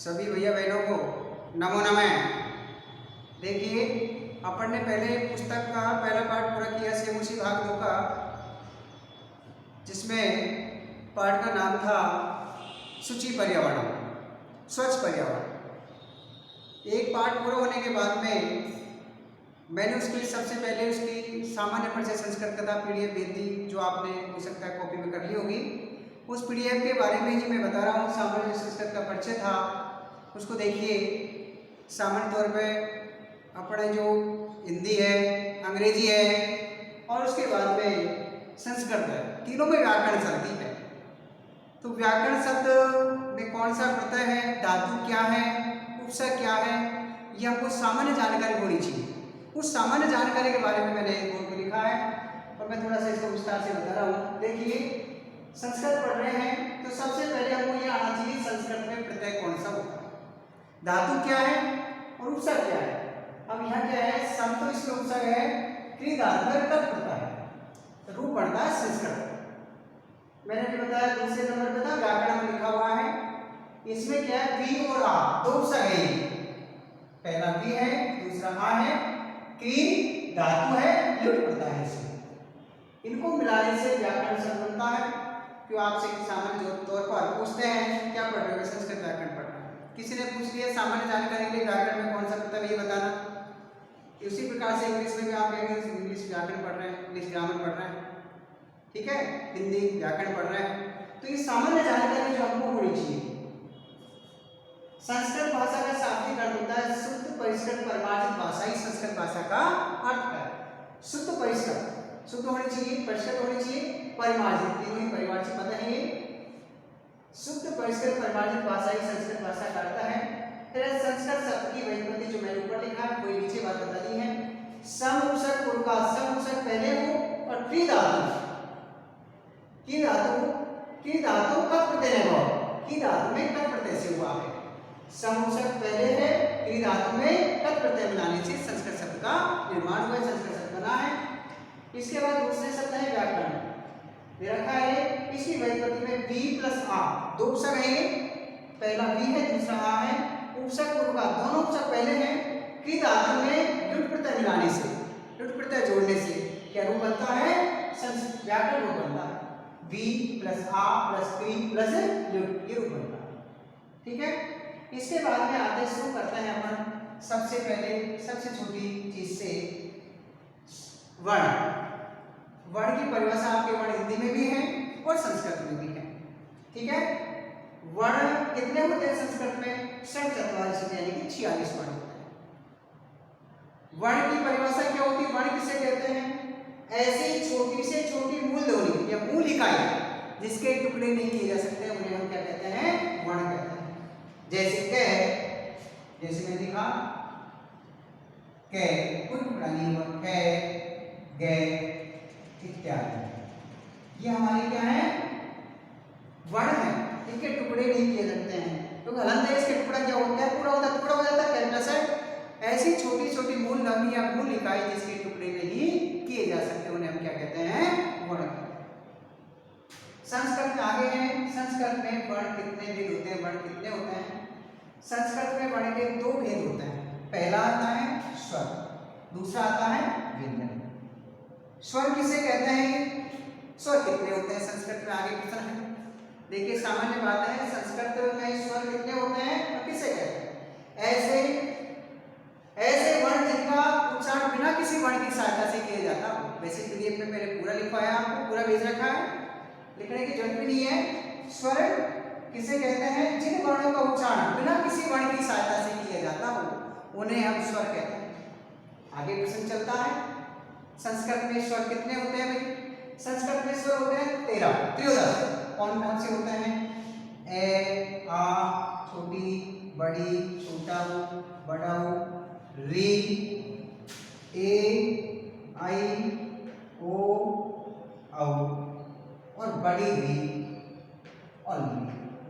सभी भैया बहनों को नमो नमः। देखिए, अपन ने पहले पुस्तक का पहला पाठ पूरा किया सेमुसी भाग 2 का, जिसमें पाठ का नाम था शुचि पर्यावरण, स्वच्छ पर्यावरण। एक पाठ पूरा होने के बाद में मैंने उसके लिए सबसे पहले उसकी सामान्य परिचय संस्कृत कथा पीडीएफ भेज दी, जो आपने हो सकता है कॉपी में कर ली होगी। उस पीडीएफ के बारे में ही मैं बता रहा हूँ। सामान्य संस्कृत का परिचय था, उसको देखिए। सामान्य तौर पे अपने जो हिंदी है, अंग्रेजी है और उसके बाद में संस्कृत है, तीनों में व्याकरण चलती है। तो व्याकरण शब्द में कौन सा प्रत्यय है, धातु क्या है, उपसर्ग क्या है, ये हमको सामान्य जानकारी होनी चाहिए। उस सामान्य जानकारी के बारे में मैंने बोर्ड पे लिखा है और मैं थोड़ा सा इसको विस्तार से बता रहा हूँ। देखिए, संस्कृत पढ़ रहे हैं तो सबसे पहले हमको ये आना चाहिए संस्कृत में प्रत्यय कौन सा होता है, धातु क्या है और उपसर्ग क्या है। अब यहाँ क्या है, सम तो इसमें उपसर्ग है, क्री धातु में तब पड़ता है, तो रूप पड़ता है संस्कृत। मैंने भी बताया दूसरे नंबर पे था व्याकरण में लिखा हुआ है, इसमें क्या है, वी और आ दो उपसर्ग है। पहला वी है, दूसरा आ है, क्री धातु है, लुट पड़ता है इसमें। इनको मिलाने से व्याकरण शब्द बनता है। क्यों आपसे सामान्य तौर पर पूछते हैं क्या पढ़ रहे हो, संस्कृत व्याकरण पढ़ रहे हैं। किसी ने पूछ लिया सामान्य जानकारी के लिए व्याकरण में कौन सा प्रत्यय ये बताना। उसी प्रकार से इंग्लिश में भी आप कहेंगे इंग्लिश व्याकरण पढ़ रहे हैं, इंग्लिश ग्रामर पढ़ रहे हैं, ठीक है, हिंदी व्याकरण पढ़ रहे हैं। तो ये सामान्य जानकारी जो हमको होनी चाहिए। संस्कृत भाषा का शाब्दिक अर्थ होता है शुद्ध परिष्कृत परिमार्जित भाषा ही संस्कृत भाषा का अर्थ है। शुद्ध परिष्कृत, शुद्ध होनी चाहिए, परिष्कृत होनी चाहिए, परिमार्जित, तीनों ही परिमार्जित पद है ये। शुद्ध परिष्कृत परिमार्जित भाषा ही संस्कृत भाषा का अर्थ है। फिर संस्कृत शब्द की व्युत्पत्ति जो मैंने ऊपर लिखा है, कोई नीचे बात बता दी है। सम उपसर्ग पूर्व का, सम उपसर्ग पहले हो और क्री धातु, की धातु, की धातु कब प्रत्यय है, की धातु में कब प्रत्यय से हुआ है। सम उपसर्ग पहले है, क्री धातु में कब प्रत्यय मिलाने से संस्कृत शब्द का निर्माण हुआ, संस्कृत शब्द बना है। इसके बाद दूसरे शब्द है व्याकरण, दे रखा है। इसकी व्युत्पत्ति में वी प्लस आ, दो उपसर्ग है, पहला वी है, दूसरा आ है। उपसर्ग पूर्व का, दोनों उपसर्ग पहले हैं, क्री धातु में लुट प्रत्यय मिलाने से, लुट प्रत्यय जोड़ने से क्या रूप बनता है, व्याकरण रूप बनता है। वी प्लस आ प्लस क्री प्लस लुट, ये रूप बनता है, ठीक है। इसके बाद में आते शुरू करते हैं अपन सबसे पहले सबसे छोटी चीज से, वर्ण। वर्ण की परिभाषा आपके वर्ण हिंदी में भी है और संस्कृत में भी है, ठीक है। वर्ण कितने होते हैं संस्कृत में, षट्चत्वारिंशत् यानी कि 46 वर्ण होते हैं। वर्ण की परिभाषा क्या होती है, वर्ण किसे कहते हैं, ऐसी छोटी से छोटी मूल ध्वनि या मूल इकाई जिसके टुकड़े नहीं किए जा सकते उन्हें हम क्या कहते हैं, वर्ण कहते हैं। जैसे क, जैसे मैं लिखा क, कोई टुकड़ा नहीं हुआ, क, ग इत्यादि, ये हमारे क्या है, वर्ण है, इनके टुकड़े नहीं किए जाते हैं। तो हलंत है, इसके टुकड़ा क्या होता है, पूरा होता है, टुकड़ा हो जाता है, कैरेक्टर्स है। ऐसी छोटी छोटी मूल ध्वनि या मूल इकाई जिसके टुकड़े नहीं किए जा सकते उन्हें हम क्या कहते हैं, वर्ण। संस्कृत में आगे है, संस्कृत में वर्ण कितने भेद होते हैं, वर्ण कितने होते हैं। संस्कृत में वर्ण के दो भेद होते हैं, पहला आता है स्वर, दूसरा आता है व्यंजन। स्वर किसे कहते हैं, स्वर कितने होते हैं संस्कृत में, आगे प्रश्न है। देखिए सामान्य बात है, संस्कृत में स्वर कितने होते हैं और किसे कहते हैं, ऐसे ऐसे वर्ण जिनका उच्चारण बिना किसी वर्ण की सहायता से किया जाता हो। वैसे पीडीएफ में मैंने पूरा लिखवाया, आपको पूरा भेज रखा है, लिखने की जरूरत भी नहीं है। स्वर किसे कहते हैं, जिन वर्णों का उच्चारण बिना किसी वर्ण की सहायता से किया जाता हो उन्हें हम स्वर कहते हैं। आगे प्रश्न चलता है, संस्कृत में स्वर कितने होते हैं भाई, संस्कृत में स्वर होते हैं 13, त्रयोदश। कौन कौन से होते हैं, ए, आ, छोटी, बड़ी, छोटा, बड़ा, री, ए, आई, ओ, औ और बड़ी री और ली।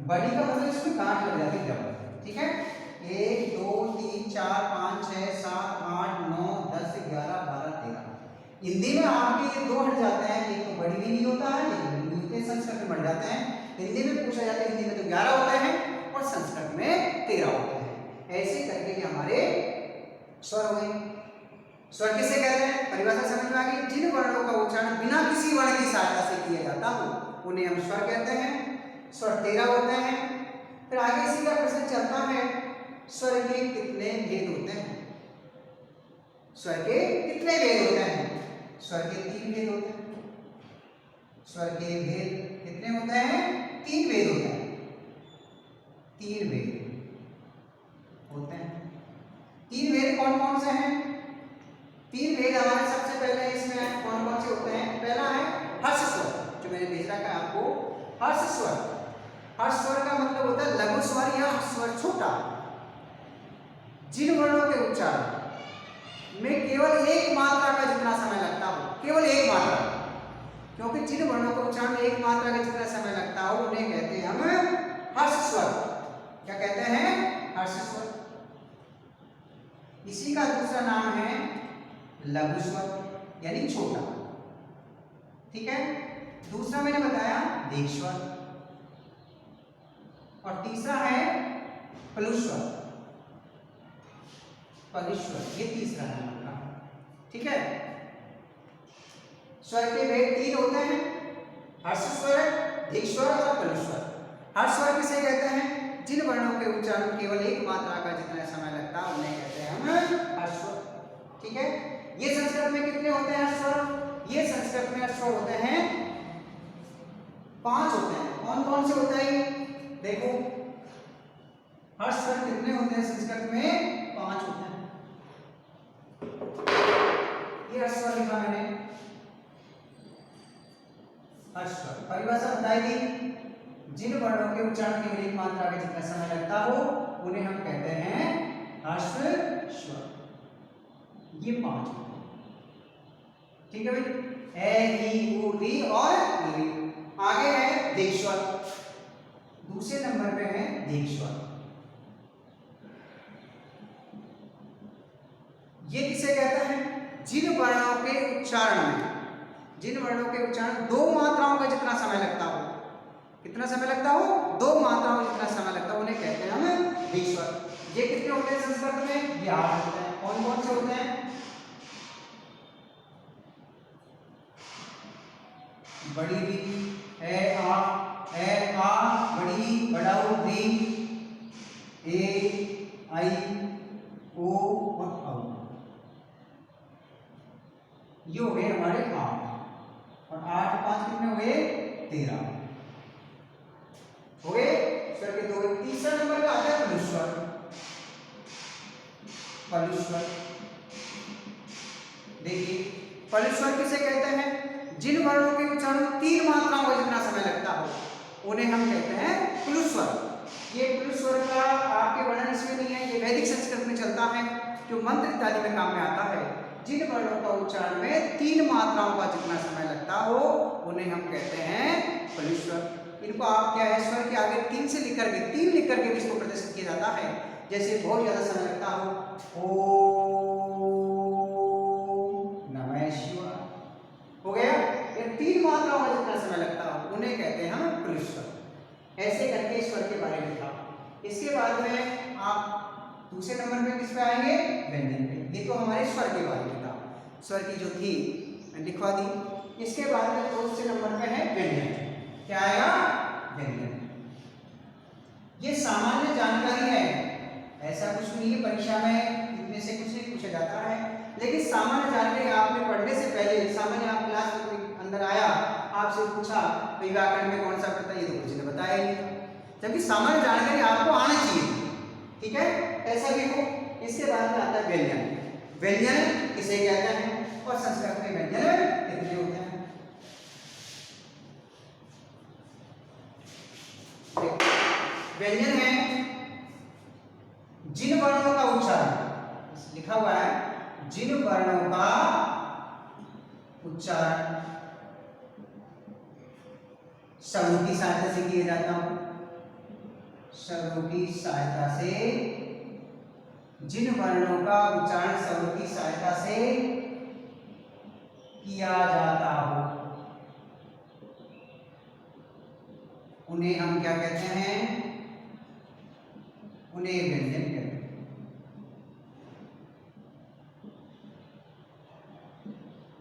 बड़ी का मतलब इसमें गांठ लग जाती है डबल, ठीक है। 1 2 3 4 5 6 7 8 9 10 11 12 13। हिंदी में आपके ये दो हट जाते हैं, एक तो बड़ी भी नहीं होता है, एक भी नहीं होते, संस्कृत में बढ़ जाते हैं। हिंदी में पूछा जाता है, हिंदी में तो 11 होते हैं और संस्कृत में 13 होते हैं। ऐसे करके ये हमारे स्वर हो गए। स्वर किसे कहते हैं? परिभाषा समझ में आ गई। जिन वर्णों का उच्चारण बिना किसी वर्ण की सहायता से किया जाता हो उन्हें हम स्वर कहते हैं। स्वर 13 होते हैं। फिर आगे इसी का प्रश्न चलता है, स्वर के कितने भेद होते हैं? स्वर के कितने भेद होते हैं? स्वर के 3 भेद होते हैं। स्वर के भेद कितने होते हैं? 3 भेद होते हैं। 3 भेद होते हैं। 3 भेद कौन कौन से हैं? 3 भेद हमारे सबसे पहले इसमें कौन कौन से होते हैं? पहला है हर्ष स्वर, जो मैंने भेज रखा है आपको, हर्ष स्वर। हर्ष स्वर का मतलब होता है लघु स्वर या स्वर छोटा। जिन वर्णों के उच्चारण में केवल एक मात्रा का जितना समय लगता हो, केवल एक मात्रा, क्योंकि जिन वर्णों के उच्चारण में एक मात्रा का जितना समय लगता हो उन्हें कहते हैं हम हर्ष स्वर। क्या कहते हैं? हर्ष स्वर। इसी का दूसरा नाम है लघु स्वर यानी छोटा। ठीक है। दूसरा मैंने बताया दीर्घ स्वर और तीसरा है प्लुस्वर। प्लुस्वर ये तीसरा है हमारा। ठीक है। स्वर के भेद 3 होते हैं, हर्ष स्वर, दीर्घ स्वर और प्लुस्वर। हर्ष स्वर किसे कहते हैं? जिन वर्णों के उच्चारण केवल एक मात्रा का जितना समय लगता है उन्हें कहते हैं हम हर्ष स्वर। ठीक है। ये संस्कृत में कितने होते हैं हर्ष स्वर? ये संस्कृत में हर्ष स्वर होते हैं 5 होते हैं। कौन कौन से होते हैं? देखो, हर्ष स्वर कितने होते हैं संस्कृत में? 5 होते हैं। ये हर्ष स्वर लिखा मैंने, हर्ष स्वर। परिभाषा बताई थी, जिन वर्णों के उच्चारण केवल एक मात्रा का जितना समय लगता हो उन्हें हम कहते हैं हर्ष स्वर। ये 5 होते हैं। ठीक है भाई। ए, ई, उ, री और री। आगे है दीर्घ स्वर। दूसरे नंबर पे है दीर्घ स्वर। ये किसे कहते हैं? जिन वर्णों के उच्चारण में, जिन वर्णों के उच्चारण 2 मात्राओं का जितना समय लगता हो, कितना समय लगता हो? 2 मात्राओं का जितना समय लगता हो उन्हें कहते हैं हम दीर्घ स्वर। ये कितने होते हैं संस्कृत में? ये 8 होते हैं। कौन कौन से होते हैं? बड़ी री, ए आ, बड़ी, बड़ाऊ, री, ए, आई, ओ और औ। ये हो गए हमारे 8 और 8 5 कितने हो गए? 13 हो गए। स्वर के 2। तीसरा नंबर का आता है प्लुस्वर। प्लुस्वर देखिए, प्लुस्वर किसे कहते हैं? जिन वर्णों के उच्चारण 3 मात्राओं का जितना समय लगता हो उन्हें हम कहते हैं प्लुस्वर। ये प्लुस्वर का आपके वर्णन इसमें नहीं है, ये वैदिक संस्कृत में चलता है, जो मंत्र इत्यादि में काम में आता है। जिन वर्णों का उच्चारण में 3 मात्राओं का जितना समय लगता हो उन्हें हम कहते हैं प्लुस्वर। इनको आप क्या है, स्वर के आगे 3 से लिख करके, 3 लिख करके भी इसको प्रदर्शित किया जाता है। जैसे बहुत ज्यादा समय लगता हो, ओम नमः शिवाय, हो गया। ये 3 मात्राओं का जितना समय लगता हो उन्हें कहते हैं हम प्लुस्वर। ऐसे करके स्वर के बारे में था। इसके बाद में आप दूसरे नंबर पे किस पे आएंगे? व्यंजन पे। ये तो हमारे स्वर के बारे में था, स्वर की जो थी लिखवा दी। इसके बाद में दूसरे नंबर पे है व्यंजन। क्या आएगा? व्यंजन। ये सामान्य जानकारी है, ऐसा कुछ नहीं है परीक्षा में इनमें से कुछ नहीं पूछा जाता है, लेकिन सामान्य जानकारी आपने पढ़ने से पहले, सामान्य आप क्लास में अंदर आया, आपसे पूछा भाई व्याकरण में कौन सा पढ़ता है, ये तो कुछ ने बताया ही नहीं, जबकि सामान्य जानकारी आपको आना चाहिए। ठीक है, ऐसा भी हो। इसके बाद में आता है व्यंजन। व्यंजन किसे कहते हैं और संस्कृत में व्यंजन कितने होते हैं? व्यंजन है जिन वर्णों का उच्चारण, लिखा हुआ है जिन वर्णों का उच्चारण शब्दों की सहायता से किया जाता हो, शब्दों की सहायता से, जिन वर्णों का उच्चारण शब्दों की सहायता से किया जाता हो उन्हें हम क्या कहते हैं? उन्हें व्यंजन कहते हैं।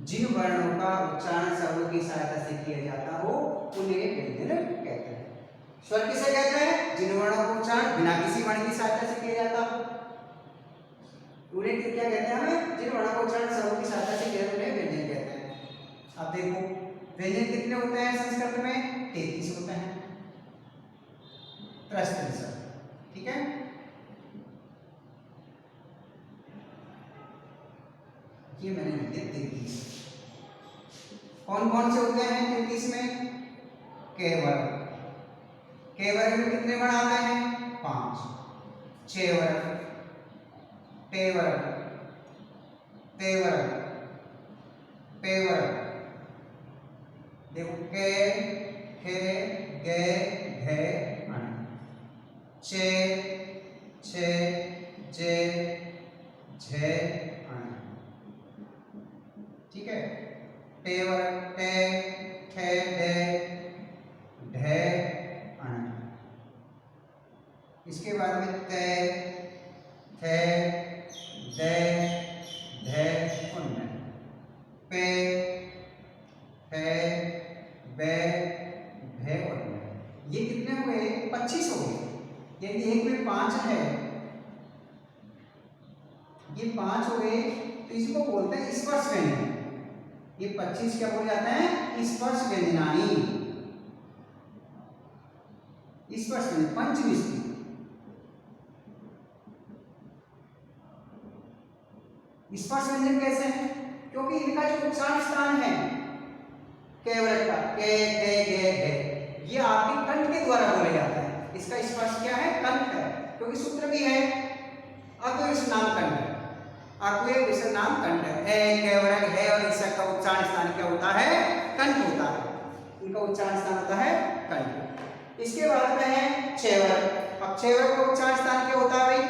जिन वर्णों का उच्चारण स्वरों की सहायता से किया जाता हो उन्हें व्यंजन कहते हैं। स्वर किसे कहते हैं? जिन वर्णों का उच्चारण बिना किसी वर्ण की सहायता से किया जाता हो उन्हें क्या कहते हैं? हमें जिन वर्णों का उच्चारण स्वरों की सहायता से किया उन्हें व्यंजन कहते हैं। अब देखो व्यंजन कितने होते हैं संस्कृत में? 33 होते हैं। त्रस्त, ठीक है। ये मैंने लिख दिया 33। कौन कौन से होते हैं 33 में? केवल, केवल में कितने वर्ण आते हैं? 5। 6 वर्ग, तेवर, तेवर, पेवर, देखो के, खे, गे, घे, अण, चे, छे, जे, झे, अण, ठीक है। टेवर, टे, ठे, डे, ढे, अण। इसके बाद में ते, थे, दे, धे और न। पे, फे, बे, भे और न। ये कितने हो गए? 25 हो गए। यदि एक में 5 है, ये 5 हो गए, तो इसको बोलते हैं स्पर्श व्यंजन। ये 25 क्या बोले जाते हैं? स्पर्श व्यंजनानी। स्पर्श व्यंजन पंचमी। स्पर्श व्यंजन कैसे हैं? क्योंकि इनका जो उच्चारण स्थान है केवल का के, गे, गे, घे, ये आपके कंठ के द्वारा बोले जाता है। इसका स्पर्श क्या है? कंठ है, क्योंकि सूत्र भी है अद्वैत विसर्नाम कंठ। अद्वैत विसर्नाम कंठ है। केवल है और इसका का उच्चारण स्थान क्या होता है? कंठ होता है। इनका उच्चारण स्थान होता है कंठ। इसके बाद में है छेवर। अब छेवर का उच्चारण स्थान क्या होता है भाई?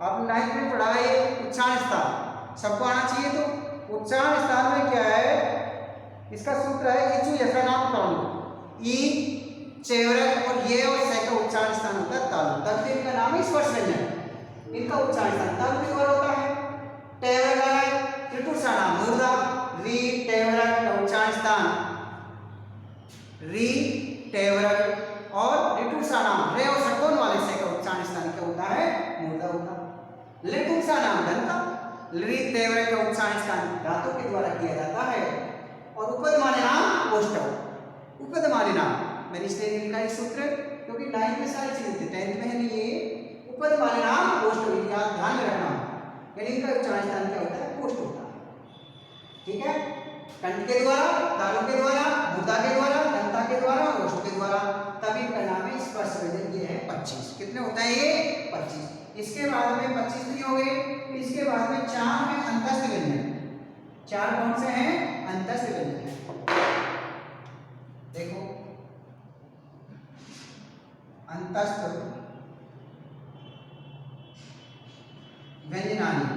आपने 9th में पढ़ा है उच्चारण स्थान, सबको आना चाहिए। तो उच्चारण स्थान में क्या है? इसका सूत्र है इचु यथा नाम तालु। ई, चेवरक और ये और से का उच्चारण स्थान होता है तालु। तब इनका नाम है स्पर्श व्यंजन। इनका उच्चारण स्थान तालु के द्वारा होता है। टेवरक, त्रिपुषाणा मूर्धा, री, टेवरक का उच्चारण स्थान री, टेवरक और ऋतुषाणा रे और षट्कोण वाले से का उच्चारण स्थान क्या होता है? मूर्धा होता है। लिटुषाणाम दंता, लृ, तेवर का उच्चारण स्थान धातु के द्वारा किया जाता है। और उपदमाने नाम ओष्ठव। उपदमाने नाम मैंने इसलिए लिखा है सूत्र क्योंकि 9th में सारी चीजें थी, 10th में है नहीं। ये उपदमाने नाम ओष्ठव, याद ध्यान में रखना। यानी इनका उच्चारण स्थान क्या होता है? ओष्ठ होता है, ठीक है। कंठ के द्वारा, तालु के द्वारा, मूर्धा के द्वारा, दंता के द्वारा और ओष्ठ के द्वारा। तभी इनका नाम है स्पर्श व्यंजन। ये है 25। कितने होता है ये? 25। इसके बाद में 25 नहीं हो गए। इसके बाद में 4 है अंतस्थ व्यंजन। 4 कौन से हैं? अंतस्थ व्यंजन है। देखो अंतस्थ व्यंजनानी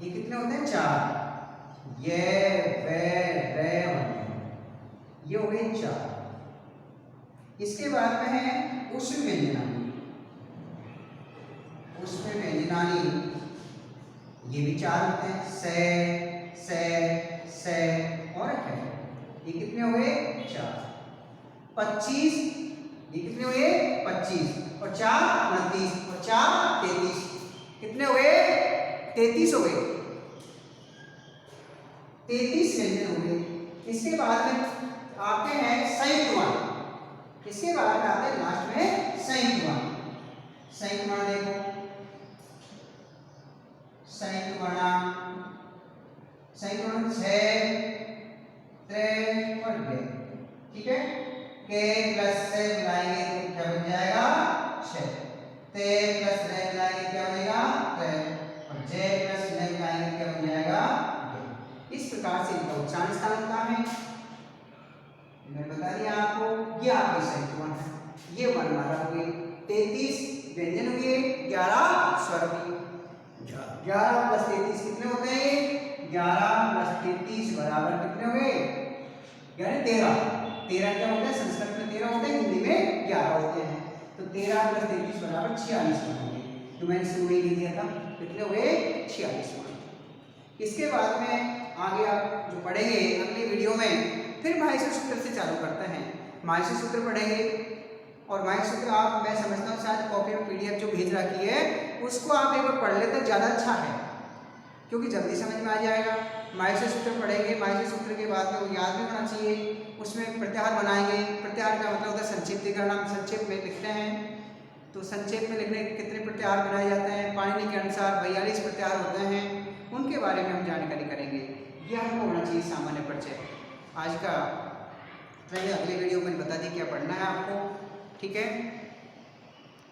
ये कितने होते हैं? 4। ये, वे, रे और ये हो गए 4। इसके बाद में है उष्ण व्यंजनानी। उष्ण व्यंजनानी ये भी 4 होते हैं। से और है। ये कितने हो गए? 4। 25 ये कितने हुए? 25 और 4 29 और 4 33। कितने हुए? 33 हो गए। 33 व्यंजन हो गए। इसके बाद में आते हैं संयुक्त वर्ण। इसके बाद में आते हैं लास्ट में संयुक्त वर्ण। संयुक्त वर्ण देखो, संयुक्त वर्ण 6, 3 और 2, ठीक है। के प्लस से मिलाएंगे तो क्या बन जाएगा? 6। ते प्लस रे मिलाएंगे क्या बनेगा? 3 और जे प्लस ने मिलाएंगे क्या बन जाएगा? 2। इस प्रकार से इनका उच्चारण स्थान होता है। मैंने बता दिया आपको, ये आपके संयुक्त वर्ण है। ये वर्णमाला हुई 33 व्यंजन हुए, 11 स्वर हुए। 11 प्लस 33 कितने होते हैं? 11 प्लस 33 बराबर कितने हुए? यानी 13। 13 क्या होता है? संस्कृत में 13 होते हैं, हिंदी में 11 होते हैं। तो 13 + 33 बराबर 46 मान होंगे, जो मैंने शुरू में लिख दिया था। कितने हुए? 46 मान। इसके बाद में आगे आप जो पढ़ेंगे अगली वीडियो में, फिर माहेश्वर सूत्र से चालू करते हैं। माहेश्वर सूत्र पढ़ेंगे और माहेश्वर सूत्र आप, मैं समझता हूँ शायद कॉपी में PDF जो भेज रखी है उसको आप एक बार पढ़ लेते तो ज़्यादा अच्छा है, क्योंकि जल्दी समझ में आ जाएगा। माहेश्वर सूत्र पढ़ेंगे, माहेश्वर सूत्र के बाद में वो याद भी होना चाहिए। उसमें प्रत्याहार बनाएंगे। प्रत्याहार का मतलब होता है संक्षिप्तीकरण, हम संक्षेप में लिखते हैं। तो संक्षेप में लिखने के कितने प्रत्याहार बनाए जाते हैं? पाणिनि के अनुसार 42 प्रत्याहार होते हैं, उनके बारे में हम जानकारी करेंगे। यह हमको होना चाहिए सामान्य परिचय। आज का मैंने अगले वीडियो में बता दी क्या पढ़ना है आपको, ठीक है।